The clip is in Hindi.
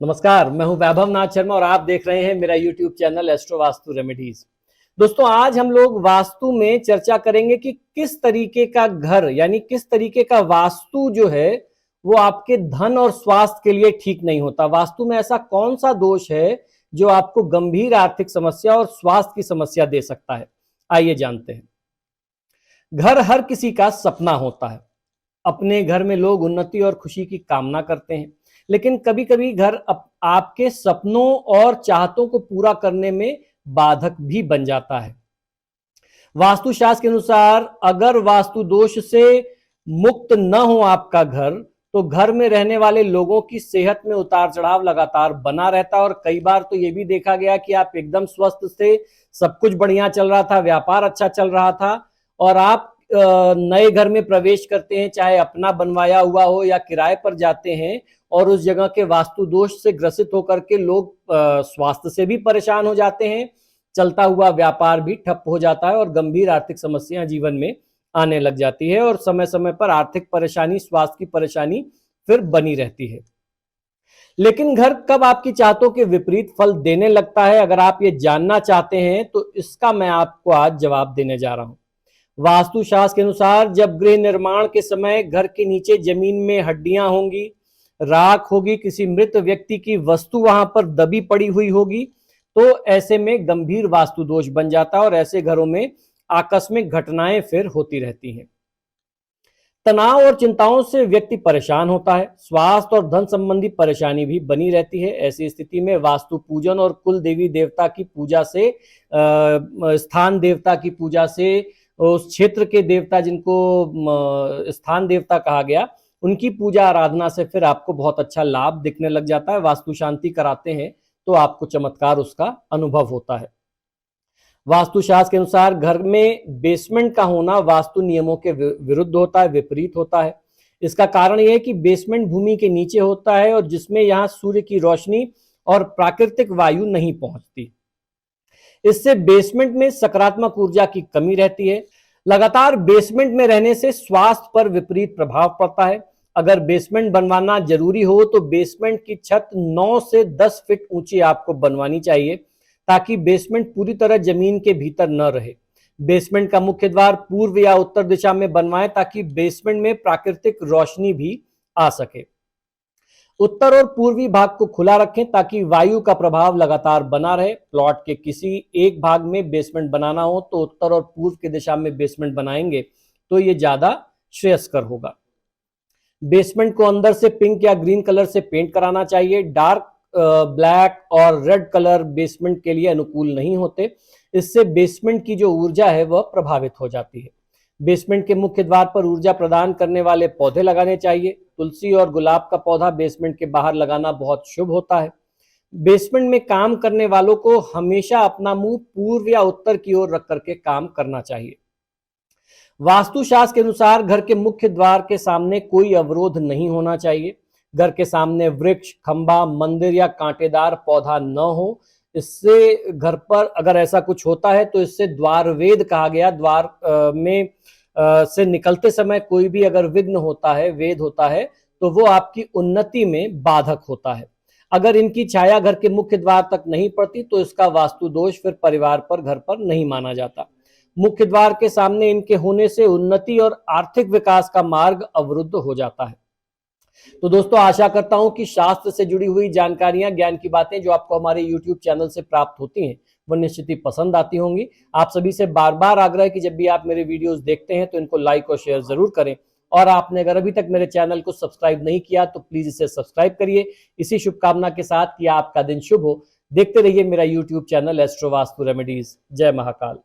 नमस्कार, मैं हूं वैभव नाथ शर्मा और आप देख रहे हैं मेरा YouTube channel astro vastu remedies. दोस्तों, आज हम लोग वास्तु में चर्चा करेंगे कि किस तरीके का घर यानी किस तरीके का वास्तु जो है वो आपके धन और स्वास्थ्य के लिए ठीक नहीं होता। वास्तु में ऐसा कौन सा दोष है जो आपको गंभीर आर्थिक समस्या और स्वास्थ्य की समस्या दे सकता है। आइए जानते हैं। घर हर किसी का सपना होता है। अपने घर में लोग उन्नति और खुशी की कामना करते हैं, लेकिन कभी कभी घर आपके सपनों और चाहतों को पूरा करने में बाधक भी बन जाता है। वास्तुशास्त्र के अनुसार अगर वास्तु दोष से मुक्त न हो आपका घर, तो घर में रहने वाले लोगों की सेहत में उतार चढ़ाव लगातार बना रहता है। और कई बार तो ये भी देखा गया कि आप एकदम स्वस्थ थे, सब कुछ बढ़िया चल रहा था, व्यापार अच्छा चल रहा था, और आप नए घर में प्रवेश करते हैं, चाहे अपना बनवाया हुआ हो या किराए पर जाते हैं, और उस जगह के वास्तु दोष से ग्रसित होकर के लोग स्वास्थ्य से भी परेशान हो जाते हैं, चलता हुआ व्यापार भी ठप हो जाता है और गंभीर आर्थिक समस्याएं जीवन में आने लग जाती है, और समय समय पर आर्थिक परेशानी, स्वास्थ्य की परेशानी फिर बनी रहती है। लेकिन घर कब आपकी चाहतों के विपरीत फल देने लगता है, अगर आप ये जानना चाहते हैं तो इसका मैं आपको आज जवाब देने जा रहा हूं। वास्तुशास्त्र के अनुसार जब गृह निर्माण के समय घर के नीचे जमीन में हड्डियां होंगी, राख होगी, किसी मृत व्यक्ति की वस्तु वहां पर दबी पड़ी हुई होगी, तो ऐसे में गंभीर वास्तु दोष बन जाता है और ऐसे घरों में आकस्मिक घटनाएं फिर होती रहती हैं। तनाव और चिंताओं से व्यक्ति परेशान होता है, स्वास्थ्य और धन संबंधी परेशानी भी बनी रहती है। ऐसी स्थिति में वास्तु पूजन और कुल देवी देवता की पूजा से, स्थान देवता की पूजा से, उस क्षेत्र के देवता जिनको स्थान देवता कहा गया, उनकी पूजा आराधना से फिर आपको बहुत अच्छा लाभ दिखने लग जाता है। वास्तु शांति कराते हैं तो आपको चमत्कार उसका अनुभव होता है। वास्तुशास्त्र के अनुसार घर में बेसमेंट का होना वास्तु नियमों के विरुद्ध होता है, विपरीत होता है। इसका कारण यह है कि बेसमेंट भूमि के नीचे होता है और जिसमें यहाँ सूर्य की रोशनी और प्राकृतिक वायु नहीं पहुंचती। इससे बेसमेंट में सकारात्मक ऊर्जा की कमी रहती है। लगातार बेसमेंट में रहने से स्वास्थ्य पर विपरीत प्रभाव पड़ता है। अगर बेसमेंट बनवाना जरूरी हो तो बेसमेंट की छत 9 से 10 फीट ऊंची आपको बनवानी चाहिए, ताकि बेसमेंट पूरी तरह जमीन के भीतर न रहे। बेसमेंट का मुख्य द्वार पूर्व या उत्तर दिशा में बनवाएं, ताकि बेसमेंट में प्राकृतिक रोशनी भी आ सके। उत्तर और पूर्वी भाग को खुला रखें ताकि वायु का प्रभाव लगातार बना रहे। प्लॉट के किसी एक भाग में बेसमेंट बनाना हो तो उत्तर और पूर्व की दिशा में बेसमेंट बनाएंगे तो ये ज्यादा श्रेयस्कर होगा। बेसमेंट को अंदर से पिंक या ग्रीन कलर से पेंट कराना चाहिए। डार्क ब्लैक और रेड कलर बेसमेंट के लिए अनुकूल नहीं होते। इससे बेसमेंट की जो ऊर्जा है वह प्रभावित हो जाती है। बेसमेंट के मुख्य द्वार पर ऊर्जा प्रदान करने वाले पौधे लगाने चाहिए। तुलसी और गुलाब का पौधा बेसमेंट के बाहर लगाना बहुत शुभ होता है। बेसमेंट में काम करने वालों को हमेशा अपना मुंह पूर्व या उत्तर की ओर रख करके काम करना चाहिए। वास्तुशास्त्र के अनुसार घर के मुख्य द्वार के सामने कोई अवरोध नहीं होना चाहिए। घर के सामने वृक्ष, खंबा, मंदिर या कांटेदार पौधा न हो। इससे घर पर अगर ऐसा कुछ होता है तो इससे द्वार वेद कहा गया। द्वार में से निकलते समय कोई भी अगर विघ्न होता है, वेद होता है, तो वो आपकी उन्नति में बाधक होता है। अगर इनकी छाया घर के मुख्य द्वार तक नहीं पड़ती तो इसका वास्तु दोष फिर परिवार पर, घर पर नहीं माना जाता। मुख्य द्वार के सामने इनके होने से उन्नति और आर्थिक विकास का मार्ग अवरुद्ध हो जाता है। तो दोस्तों, आशा करता हूं कि शास्त्र से जुड़ी हुई जानकारियां, ज्ञान की बातें जो आपको हमारे YouTube चैनल से प्राप्त होती हैं वो निश्चित ही पसंद आती होंगी। आप सभी से बार बार आग्रह है कि जब भी आप मेरे वीडियोस देखते हैं तो इनको लाइक और शेयर जरूर करें, और आपने अगर अभी तक मेरे चैनल को सब्सक्राइब नहीं किया तो प्लीज इसे सब्सक्राइब करिए। इसी शुभकामना के साथ कि आपका दिन शुभ हो। देखते रहिए मेरा YouTube channel astro vastu remedies. जय महाकाल।